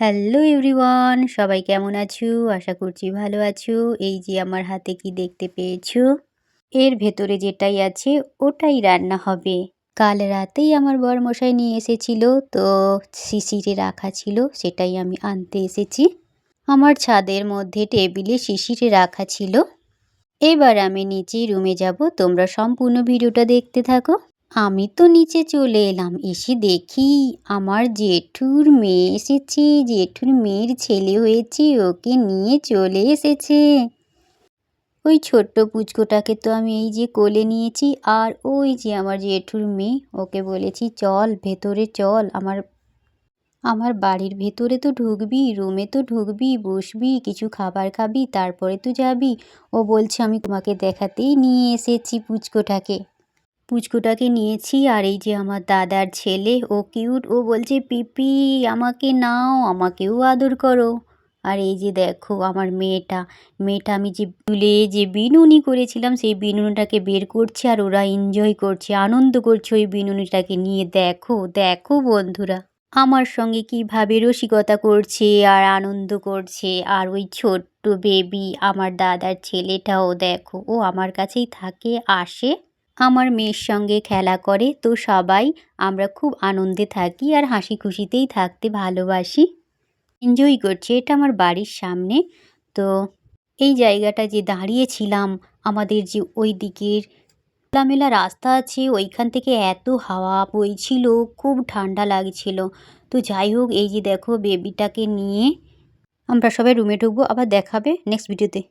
Hello everyone, সবাই কেমন আছো? আশা করছি ভালো আছো। এই যে আমার হাতে কি দেখতে পেয়েছো? এর ভেতরে যেটাই আছে ওটাই রান্না হবে। কাল রাতেই আমার বরমশাই নিয়ে এসেছিল, তো শিশিরে রাখা ছিল, সেটাই আমি আনতে এসেছি। আমার ছাদের মধ্যে টেবিলে শিশিরে রাখা ছিল। এবার আমি নিচে রুমে যাব, তোমরা সম্পূর্ণ ভিডিওটা দেখতে থাকো। আমি তো নিচে চলে এলাম, এসে দেখি আমার জেঠুর মেয়ে এসেছে, জেঠুর মেয়ের ছেলে হয়েছে, ওকে নিয়ে চলে এসেছে। ওই ছোট্ট পুচকোটাকে তো আমি এই যে কোলে নিয়েছি, আর ওই যে আমার জেঠুর মেয়ে, ওকে বলেছি চল ভেতরে চল, আমার বাড়ির ভেতরে তো ঢুকবি, রুমে তো ঢুকবি, বসবি, কিছু খাবার খাবি, তারপরে তো যাবি। ও বলছে আমি তোমাকে দেখাতেই নিয়ে এসেছি পুচকুটাকে নিয়েছি। আর এই যে আমার দাদার ছেলে, ও কিউট, ও বলছে পিপি আমাকে নাও, আমাকেও আদর করো। আর এই যে দেখো আমার মেয়েটা আমি যে তুলে যে বিনুনি করেছিলাম, সেই বিনুনিটাকে বের করছে, আর ওরা এনজয় করছে, আনন্দ করছে ওই বিনুনিটাকে নিয়ে। দেখো দেখো বন্ধুরা, আমার সঙ্গে কিভাবে রসিকতা করছে আর আনন্দ করছে। আর ওই ছোট্ট বেবি আমার দাদার ছেলেটাও দেখো, ও আমার কাছেই থাকে, আসে আমার মেয়ের সঙ্গে খেলা করে। তো সবাই আমরা খুব আনন্দে থাকি আর হাসি খুশিতেই থাকতে ভালোবাসি, এনজয় করছি। এটা আমার বাড়ির সামনে। তো এই জায়গাটা যে দাঁড়িয়েছিলাম, আমাদের যে ওই দিকের খোলামেলা রাস্তা আছে, ওইখান থেকে এত হাওয়া বইছিল, খুব ঠান্ডা লাগছিল। তো যাই হোক, এই যে দেখো বেবিটাকে নিয়ে আমরা সবাই রুমে ঢুকবো, আবার দেখাবে নেক্সট ভিডিওতে।